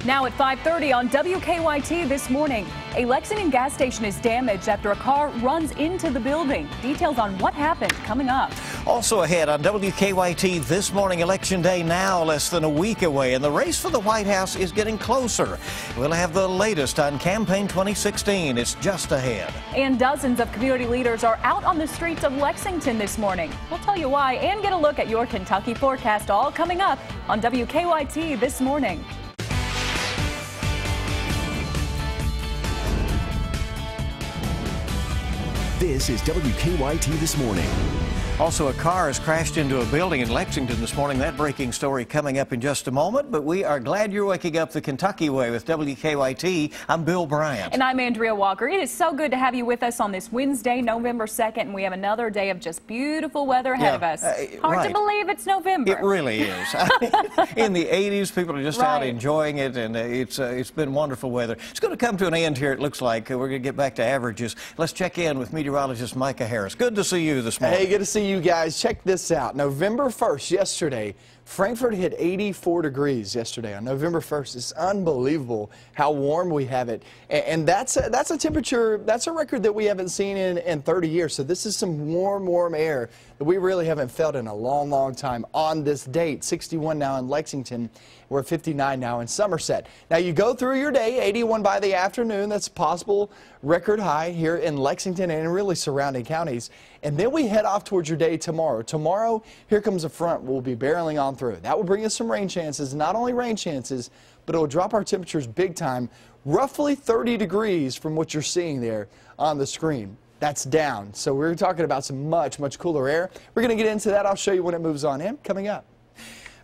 Now at 5:30 on WKYT this morning, a Lexington gas station is damaged after a car runs into the building. Details on what happened coming up. Also ahead on WKYT this morning, Election Day now less than a week away, and the race for the White House is getting closer. We'll have the latest on Campaign 2016. It's just ahead. And dozens of community leaders are out on the streets of Lexington this morning. We'll tell you why and get a look at your Kentucky forecast, all coming up on WKYT this morning. This is WKYT This Morning. Also, a car has crashed into a building in Lexington this morning. That breaking story coming up in just a moment. But we are glad you're waking up the Kentucky way with WKYT. I'm Bill Bryant. And I'm Andrea Walker. It is so good to have you with us on this Wednesday, November 2nd. And we have another day of just beautiful weather ahead of us. Hard to believe it's November. It really is. In the 80s, people are just out enjoying it, and it's been wonderful weather. It's going to come to an end here, it looks like. We're going to get back to averages. Let's check in with meteorologist Micah Harris. Good to see you this morning. Hey, good to see you guys. Check this out. November 1st, yesterday, Frankfort hit 84 degrees yesterday on November 1st. It's unbelievable how warm we have it. And that's a temperature, that's a record that we haven't seen in 30 years. So this is some warm air that we really haven't felt in a long time on this date. 61 now in Lexington. We're 59 now in Somerset. Now you go through your day, 81 by the afternoon. That's a possible record high here in Lexington and really surrounding counties. And then we head off towards your day tomorrow. Tomorrow, here comes a front we'll be barreling on through. That will bring us some rain chances, not only rain chances, but it will drop our temperatures big time, roughly 30 degrees from what you're seeing there on the screen. That's down. So we're talking about some much cooler air. We're going to get into that. I'll show you when it moves on in coming up.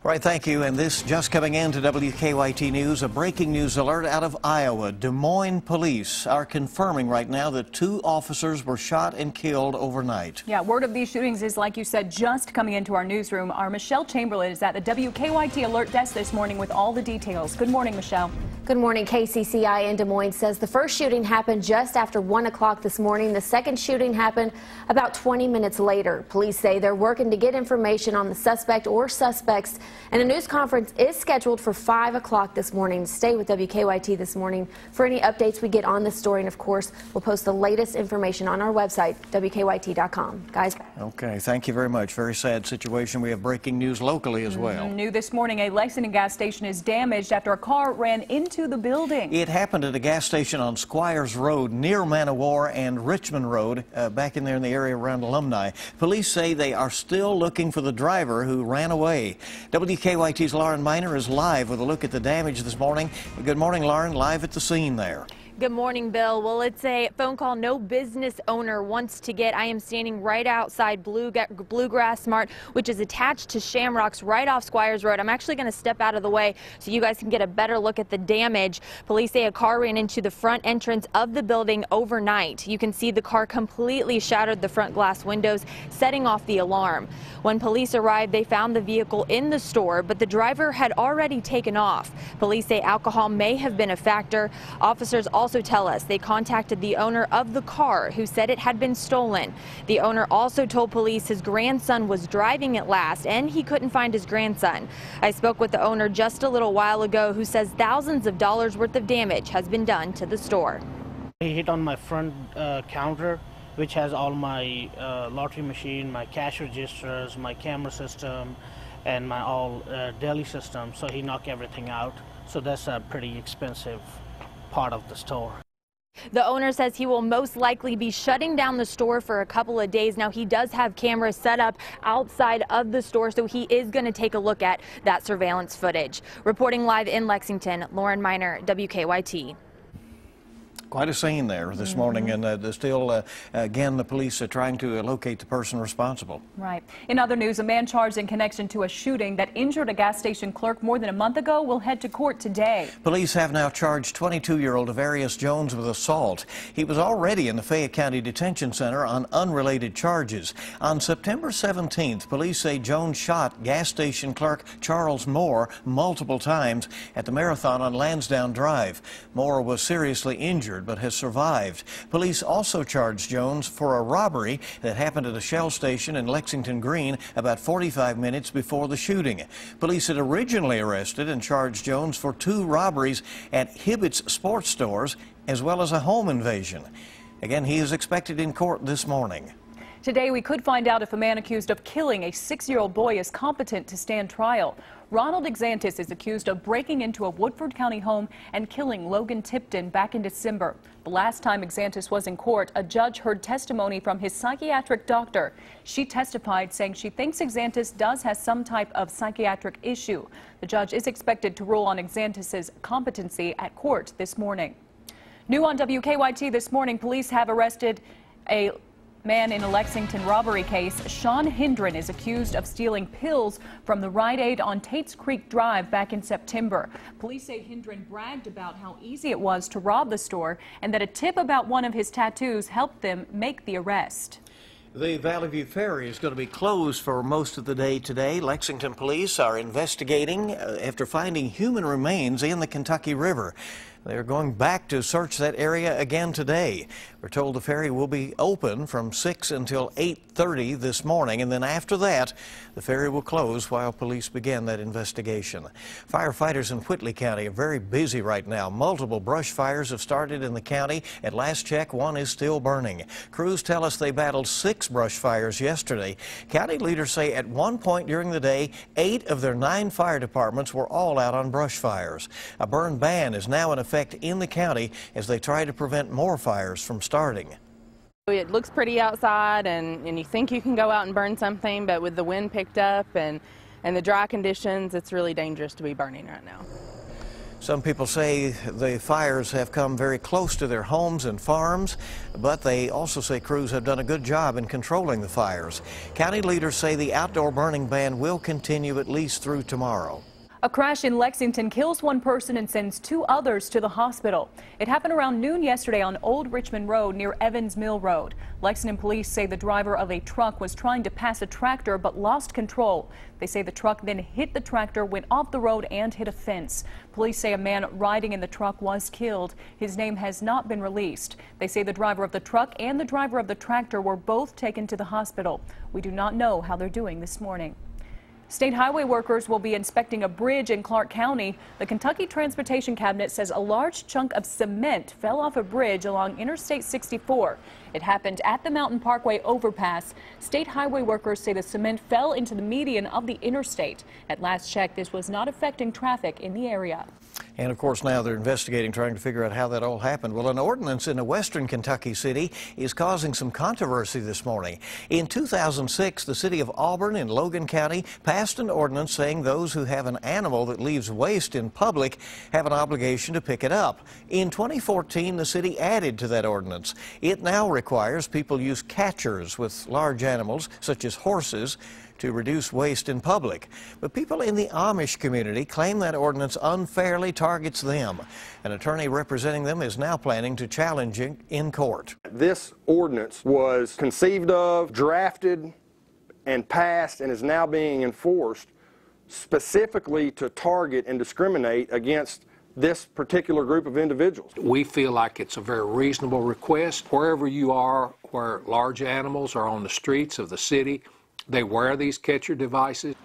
All right, thank you. And this just coming into WKYT News, a breaking news alert out of Iowa. Des Moines police are confirming right now that 2 officers were shot and killed overnight. Yeah, word of these shootings is, like you said, just coming into our newsroom. Our Michelle Chamberlain is at the WKYT alert desk this morning with all the details. Good morning, Michelle. Good morning. KCCI in Des Moines says the first shooting happened just after 1 o'clock this morning. The second shooting happened about 20 minutes later. Police say they're working to get information on the suspect or suspects, and a news conference is scheduled for 5 o'clock this morning. Stay with WKYT this morning for any updates we get on this story, and of course, we'll post the latest information on our website, WKYT.com. Guys. Okay, thank you very much. Very sad situation. We have breaking news locally as well. New this morning, a Lexington gas station is damaged after a car ran into the building. It happened at a gas station on Squires Road near Manowar and Richmond Road, back in there in the area around Alumni. Police say they are still looking for the driver who ran away. WKYT's Lauren Miner is live with a look at the damage this morning. Good morning, Lauren, live at the scene there. Good morning, Bill. Well, it's a phone call no business owner wants to get. I am standing right outside Bluegrass Mart, which is attached to Shamrocks right off Squires Road. I'm actually going to step out of the way so you guys can get a better look at the damage. Police say a car ran into the front entrance of the building overnight. You can see the car completely shattered the front glass windows, setting off the alarm. When police arrived, they found the vehicle in the store, but the driver had already taken off. Police say alcohol may have been a factor. Officers also tell us they contacted the owner of the car, who said it had been stolen. The owner also told police his grandson was driving it last and he couldn't find his grandson. I spoke with the owner just a little while ago, who says thousands of dollars worth of damage has been done to the store. He hit on my front counter, which has all my lottery machine, my cash registers, my camera system, and my all deli system. So he knocked everything out. So that's a pretty expensive part of the store. The owner says he will most likely be shutting down the store for a couple of days. Now, he does have cameras set up outside of the store, so he is going to take a look at that surveillance footage. Reporting live in Lexington, Lauren Miner, WKYT. Quite a scene there this morning, and still, again, the police are trying to locate the person responsible. Right. In other news, a man charged in connection to a shooting that injured a gas station clerk more than a month ago will head to court today. Police have now charged 22-year-old Avarius Jones with assault. He was already in the Fayette County Detention Center on unrelated charges. On September 17th, police say Jones shot gas station clerk Charles Moore multiple times at the Marathon on Lansdowne Drive. Moore was seriously injured. injured but has survived. Police also charged Jones for a robbery that happened at a Shell station in Lexington Green about 45 minutes before the shooting. Police had originally arrested and charged Jones for 2 robberies at Hibbett's sports stores as well as a home invasion. Again, he is expected in court this morning. Today, we could find out if a man accused of killing a 6-year-old boy is competent to stand trial. Ronald Exantis is accused of breaking into a Woodford County home and killing Logan Tipton back in December. The last time Exantis was in court, a judge heard testimony from his psychiatric doctor. She testified saying she thinks Exantis does have some type of psychiatric issue. The judge is expected to rule on Exantis's competency at court this morning. New on WKYT this morning, police have arrested a man in a Lexington robbery case. Sean Hendren is accused of stealing pills from the Rite Aid on Tates Creek Drive back in September. Police say Hendren bragged about how easy it was to rob the store and that a tip about one of his tattoos helped them make the arrest. The Valley View Ferry is going to be closed for most of the day today. Lexington police are investigating after finding human remains in the Kentucky River. They're going back to search that area again today. We're told the ferry will be open from 6 until 8:30 this morning, and then after that, the ferry will close while police begin that investigation. Firefighters in Whitley County are very busy right now. Multiple brush fires have started in the county. At last check, one is still burning. Crews tell us they battled 6 brush fires yesterday. County leaders say at one point during the day, 8 of their 9 fire departments were all out on brush fires. A burn ban is now in effect in the county as they try to prevent more fires from starting. It looks pretty outside and you think you can go out and burn something, but with the wind picked up and the dry conditions, it's really dangerous to be burning right now. Some people say the fires have come very close to their homes and farms, but they also say crews have done a good job in controlling the fires. County leaders say the outdoor burning ban will continue at least through tomorrow. A crash in Lexington kills 1 person and sends 2 others to the hospital. It happened around noon yesterday on Old Richmond Road near Evans Mill Road. Lexington police say the driver of a truck was trying to pass a tractor but lost control. They say the truck then hit the tractor, went off the road and hit a fence. Police say a man riding in the truck was killed. His name has not been released. They say the driver of the truck and the driver of the tractor were both taken to the hospital. We do not know how they're doing this morning. State highway workers will be inspecting a bridge in Clark County. The Kentucky Transportation Cabinet says a large chunk of cement fell off a bridge along Interstate 64. It happened at the Mountain Parkway overpass. State highway workers say the cement fell into the median of the interstate. At last check, this was not affecting traffic in the area. And of course now they're investigating, trying to figure out how that all happened. Well, an ordinance in a western Kentucky city is causing some controversy this morning. In 2006, the city of Auburn in Logan County passed an ordinance saying those who have an animal that leaves waste in public have an obligation to pick it up. In 2014, the city added to that ordinance. It now requires people use catchers with large animals, such as horses, to reduce waste in public. But people in the Amish community claim that ordinance unfairly targets them. An attorney representing them is now planning to challenge it in court. This ordinance was conceived of, drafted, and passed and is now being enforced specifically to target and discriminate against this particular group of individuals. We feel like it's a very reasonable request. Wherever you are, where large animals are on the streets of the city, they wear these catcher devices.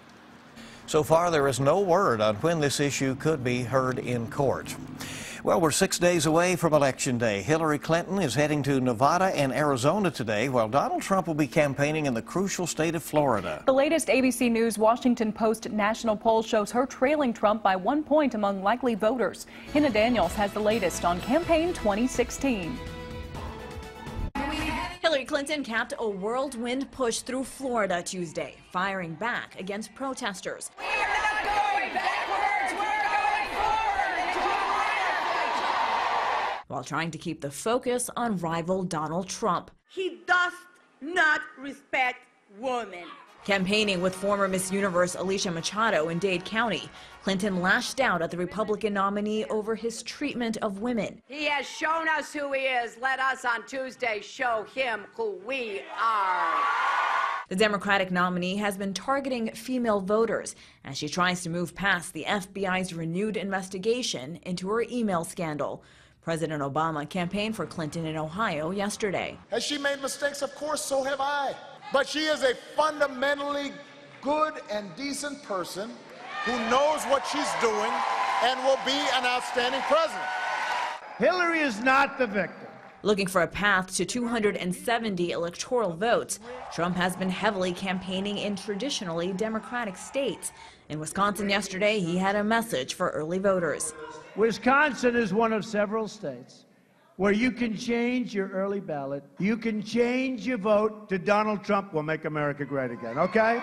So far, there is no word on when this issue could be heard in court. Well, we're 6 days away from Election Day. Hillary Clinton is heading to Nevada and Arizona today, while Donald Trump will be campaigning in the crucial state of Florida. The latest ABC News Washington Post national poll shows her trailing Trump by 1 point among likely voters. Hannah Daniels has the latest on campaign 2016. Hillary Clinton capped a whirlwind push through Florida Tuesday, firing back against protesters. We are not going backwards, we're going forward. While trying to keep the focus on rival Donald Trump. He does not respect women. Campaigning with former Miss Universe Alicia Machado in Dade County, Clinton lashed out at the Republican nominee over his treatment of women. He has shown us who he is. Let us on Tuesday show him who we are. The Democratic nominee has been targeting female voters as she tries to move past the FBI's renewed investigation into her email scandal. President Obama campaigned for Clinton in Ohio yesterday. Has she made mistakes? Of course, so have I. But she is a fundamentally good and decent person who knows what she's doing and will be an outstanding president. Hillary is not the victim. Looking for a path to 270 electoral votes, Trump has been heavily campaigning in traditionally Democratic states. In Wisconsin yesterday, he had a message for early voters. Wisconsin is one of several states where you can change your early ballot. You can change your vote to Donald Trump will make America great again, okay?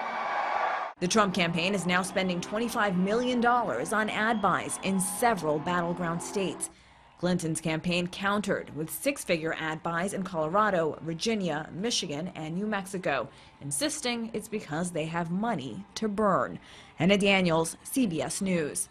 The Trump campaign is now spending $25 million on ad buys in several battleground states. Clinton's campaign countered with six-figure ad buys in Colorado, Virginia, Michigan, and New Mexico, insisting it's because they have money to burn. Anna Daniels, CBS News.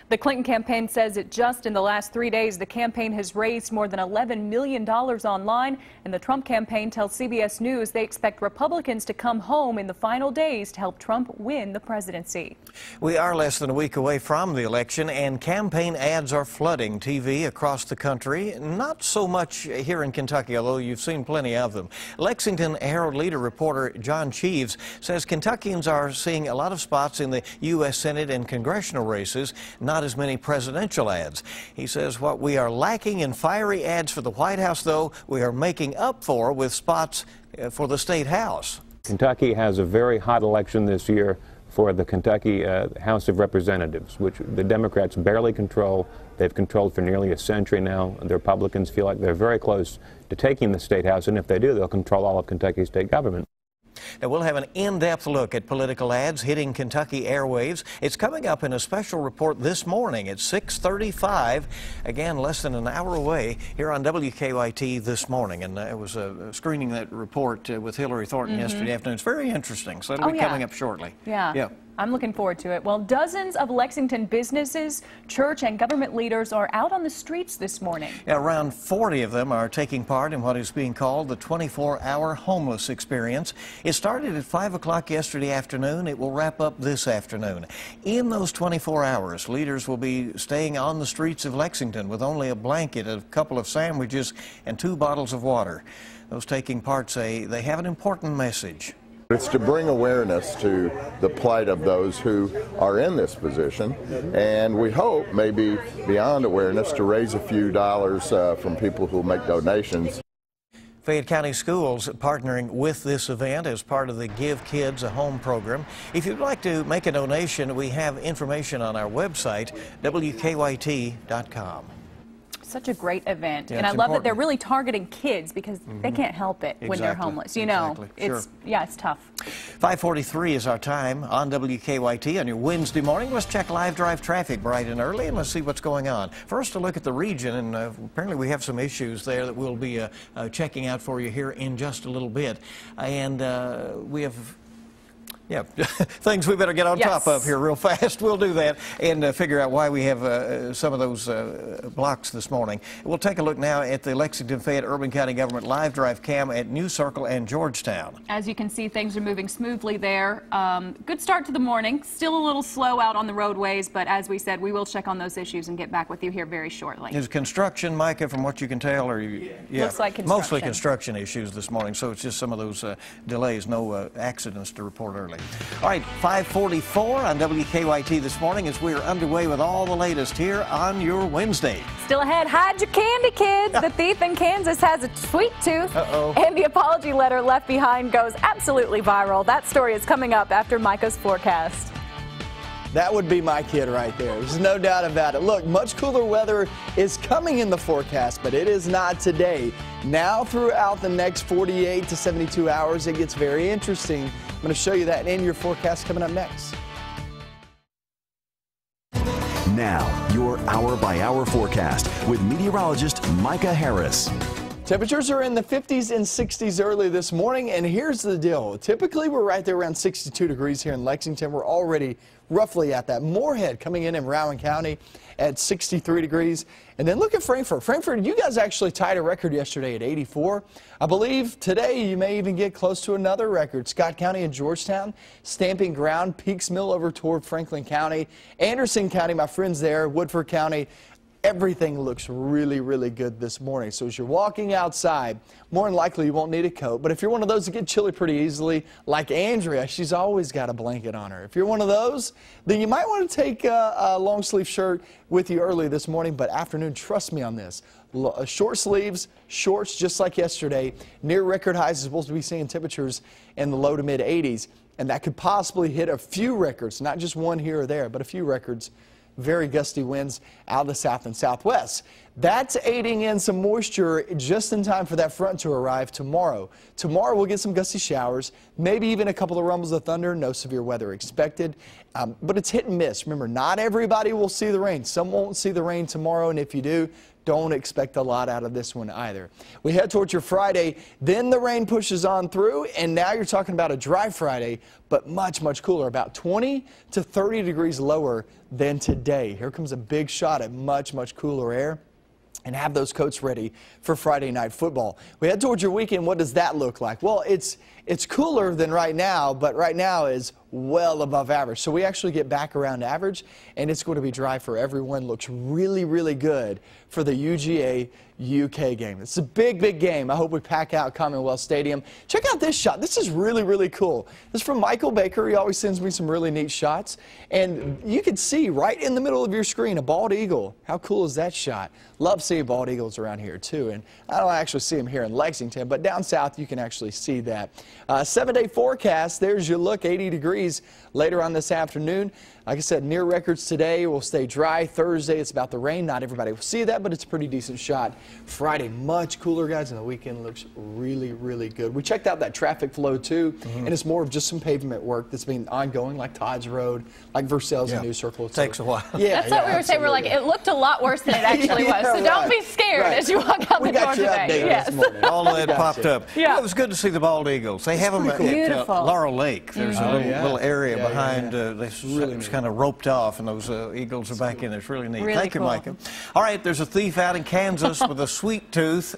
The Clinton campaign says that just in the last 3 days, the campaign has raised more than $11 million online, and the Trump campaign tells CBS News they expect Republicans to come home in the final days to help Trump win the presidency. We are less than a week away from the election, and campaign ads are flooding TV across the country. Not so much here in Kentucky, although you've seen plenty of them. Lexington Herald-Leader reporter John Cheeves says Kentuckians are seeing a lot of spots in the U.S. Senate and congressional races, not as many presidential ads. He says what we are lacking in fiery ads for the White House, though, we are making up for with spots for the State House. Kentucky has a very hot election this year for the Kentucky House of Representatives, which the Democrats barely control. They've controlled for nearly a century now. The Republicans feel like they're very close to taking the State House, and if they do, they'll control all of Kentucky's state government. Now, we'll have an in-depth look at political ads hitting Kentucky airwaves. It's coming up in a special report this morning at 6:35. Again, less than an hour away here on WKYT this morning. And I was screening that report with Hillary Thornton yesterday afternoon. It's very interesting, so it'll be coming up shortly. Yeah. I'm looking forward to it. Well, dozens of Lexington businesses, church, and government leaders are out on the streets this morning. Yeah, around 40 of them are taking part in what is being called the 24-hour homeless experience. It started at 5 o'clock yesterday afternoon. It will wrap up this afternoon. In those 24 hours, leaders will be staying on the streets of Lexington with only a blanket, a couple of sandwiches, and 2 bottles of water. Those taking part say they have an important message. It's to bring awareness to the plight of those who are in this position, and we hope, maybe beyond awareness, to raise a few dollars from people who make donations. Fayette County Schools partnering with this event as part of the Give Kids a Home program. If you'd like to make a donation, we have information on our website, WKYT.com. Such a great event, yeah, and I love that they're really targeting kids because they can't help it when they're homeless. You know, it's it's tough. 5:43 is our time on WKYT on your Wednesday morning. Let's check live drive traffic bright and early, and let's see what's going on. First, a look at the region, and apparently we have some issues there that we'll be checking out for you here in just a little bit, and we have. Yeah, things we better get on top of here real fast. We'll do that and figure out why we have some of those blocks this morning. We'll take a look now at the Lexington Fayette Urban County Government live drive cam at New Circle and Georgetown. As you can see, things are moving smoothly there. Good start to the morning. Still a little slow out on the roadways, but as we said, we will check on those issues and get back with you here very shortly. Is construction, Micah, from what you can tell, or looks like construction. Mostly construction issues this morning, so it's just some of those delays, no accidents to report early. All right, 5:44 on WKYT this morning as we're underway with all the latest here on your Wednesday. Still ahead, hide your candy, kids. The thief in Kansas has a sweet tooth. And the apology letter left behind goes absolutely viral. That story is coming up after Micah's forecast. That would be my kid right there. There's no doubt about it. Look, much cooler weather is coming in the forecast, but it is not today. Now throughout the next 48 to 72 hours, it gets very interesting. I'm going to show you that in your forecast coming up next. Now, your hour-by-hour forecast with meteorologist Micah Harris. Temperatures are in the 50s and 60s early this morning, and here's the deal. Typically, we're right there around 62 degrees here in Lexington. We're already roughly at that. Moorhead coming in Rowan County at 63 degrees. And then look at Frankfort. Frankfort, you guys actually tied a record yesterday at 84. I believe today you may even get close to another record. Scott County and Georgetown stamping ground. Peaks Mill over toward Franklin County. Anderson County, my friends there, Woodford County, everything looks really, really good this morning. So as you're walking outside, more than likely you won't need a coat. But if you're one of those that get chilly pretty easily, like Andrea, she's always got a blanket on her. If you're one of those, then you might want to take a long sleeve shirt with you early this morning, but afternoon, trust me on this. Short sleeves, shorts, just like yesterday. Near record highs is supposed to be seeing temperatures in the low to mid 80s, and that could possibly hit a few records, not just one here or there, but a few records. Very gusty winds out of the south and southwest. That's aiding in some moisture just in time for that front to arrive tomorrow. Tomorrow we'll get some gusty showers, maybe even a couple of rumbles of thunder. No severe weather expected, but it's hit and miss. Remember, not everybody will see the rain. Some won't see the rain tomorrow, and if you do, don't expect a lot out of this one either. We head towards your Friday, then the rain pushes on through, and now you're talking about a dry Friday, but much, much cooler, about 20 to 30 degrees lower than today. Here comes a big shot at much, much cooler air. And have those coats ready for Friday night football. We head towards your weekend. What does that look like? Well, it's cooler than right now, but right now is well above average. So we actually get back around average, and it's going to be dry for everyone. Looks really, really good for the UGA UK game. It's a big, big game. I hope we pack out Commonwealth Stadium. Check out this shot. This is really, really cool. This is from Michael Baker. He always sends me some really neat shots. And you can see right in the middle of your screen a bald eagle. How cool is that shot? Love seeing bald eagles around here too. And I don't actually see them here in Lexington, but down south you can actually see that. 7-day forecast, there's your look, 80 degrees later on this afternoon. Like I said, near records today. Will stay dry. Thursday, it's about the rain. Not everybody will see that, but it's a pretty decent shot. Friday, much cooler, guys, and the weekend looks really, really good. We checked out that traffic flow, too, and it's more of just some pavement work that's been ongoing, like Todd's Road, like Versailles and New Circle. It takes a while. Yeah, that's what we were saying. We're like, it looked a lot worse than it actually was, so don't be scared as you walk out the door today. Yes. All of that popped up. Yeah. It was good to see the bald eagles. They have them at Laurel Lake. There's a little area behind this kind of roped off, and those eagles are back in. It's really neat. Thank you, Micah. All right, there's a thief out in Kansas with a sweet tooth.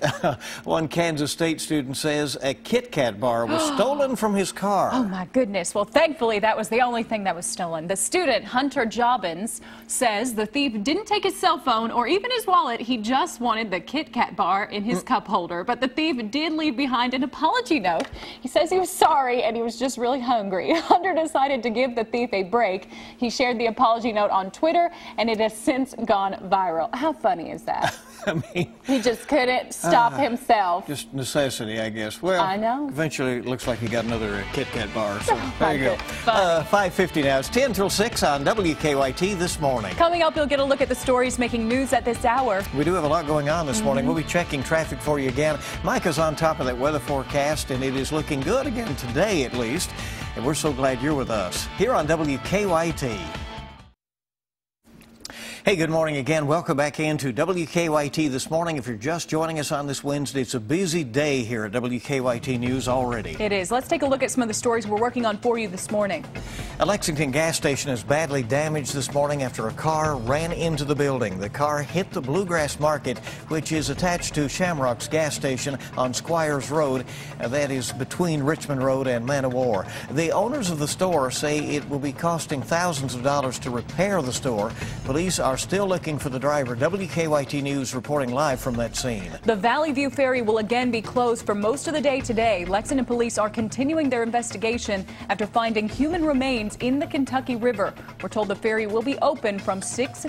One Kansas State student says a Kit Kat bar was stolen from his car. Oh, my goodness. Well, thankfully, that was the only thing that was stolen. The student, Hunter Jobbins, says the thief didn't take his cell phone or even his wallet. He just wanted the Kit Kat bar in his cup holder. But the thief did leave behind an apology note. He says he was sorry and he was just really hungry. Hunter decided to give the thief a break. He shared the apology note on Twitter, and it has since gone viral. How funny is that? I mean, he just couldn't stop himself. Just necessity, I guess. Well, I know. Eventually, it looks like he got another Kit Kat bar. So there you go. 5:50 now. It's 10 till 6 on WKYT this morning. Coming up, you'll get a look at the stories making news at this hour. We do have a lot going on this morning. We'll be checking traffic for you again. Micah's on top of that weather forecast, and it is looking good again today, at least. And we're so glad you're with us here on WKYT. Hey, good morning again. Welcome back into WKYT this morning. If you're just joining us on this Wednesday, it's a busy day here at WKYT News already. It is. Let's take a look at some of the stories we're working on for you this morning. A Lexington gas station is badly damaged this morning after a car ran into the building. The car hit the Bluegrass Market, which is attached to Shamrock's gas station on Squires Road. That is between Richmond Road and Man of War. The owners of the store say it will be costing thousands of dollars to repair the store. Police are still looking for the driver. WKYT News reporting live from that scene. The Valley View Ferry will again be closed for most of the day today. Lexington police are continuing their investigation after finding human remains in the Kentucky River. We're told the ferry will be open from 6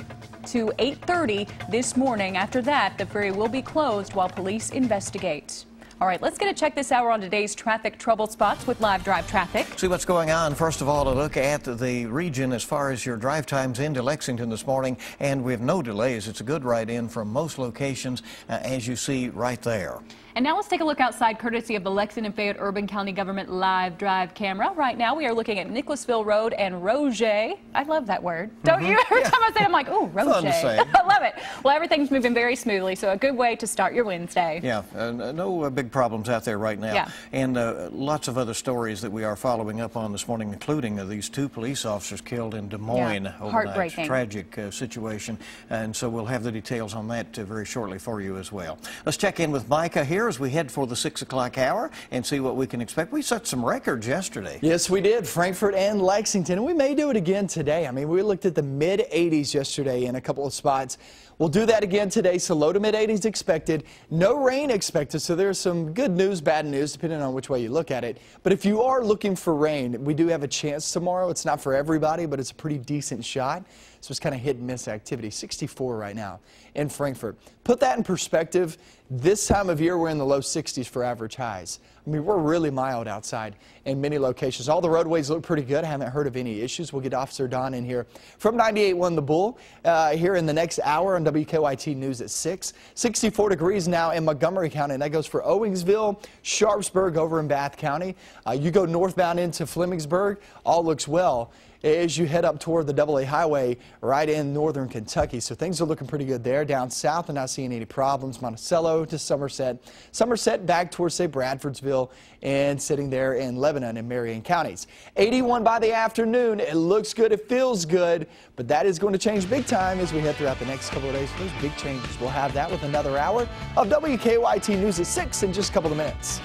to 8:30 this morning. After that, the ferry will be closed while police investigate. All right, let's get a check this hour on today's traffic trouble spots with Live Drive Traffic. See what's going on. First of all, a look at the region as far as your drive times into Lexington this morning, and we have no delays. It's a good ride in from most locations, as you see right there. And now let's take a look outside, courtesy of the Lexington Fayette Urban County Government Live Drive camera. Right now we are looking at Nicholasville Road and Roget. I love that word. Don't you? Every time I say it, I'm like, ooh, Roget. Fun to say. I love it. Well, everything's moving very smoothly, so a good way to start your Wednesday. Yeah, no big big problems out there right now. Yeah. And lots of other stories that we are following up on this morning, including these 2 police officers killed in Des Moines overnight. Heartbreaking. Tragic situation. And so we'll have the details on that very shortly for you as well. Let's check in with Micah here as we head for the 6 o'clock hour and see what we can expect. We set some records yesterday. Yes, we did. Frankfort and Lexington. And we may do it again today. I mean, we looked at the mid-80s yesterday in a couple of spots. We'll do that again today, so low to mid-80s expected. No rain expected, so there's some good news, bad news, depending on which way you look at it. But if you are looking for rain, we do have a chance tomorrow. It's not for everybody, but it's a pretty decent shot. So it's kind of hit and miss activity. 64 right now in Frankfort. Put that in perspective. This time of year, we're in the low 60s for average highs. I mean, we're really mild outside in many locations. All the roadways look pretty good. I haven't heard of any issues. We'll get Officer Don in here from 98.1 The Bull here in the next hour on WKYT News at 6. 64 degrees now in Montgomery County, and that goes for Owingsville, Sharpsburg over in Bath County. You go northbound into Flemingsburg, all looks well as you head up toward the AA highway right in northern Kentucky. So things are looking pretty good there. Down south, I'm not seeing any problems. Monticello to Somerset. Somerset back towards, say, Bradfordsville and sitting there in Lebanon and Marion counties. 81 by the afternoon. It looks good. It feels good. But that is going to change big time as we head throughout the next couple of days. Those big changes. We'll have that with another hour of WKYT News at 6 in just a couple of minutes.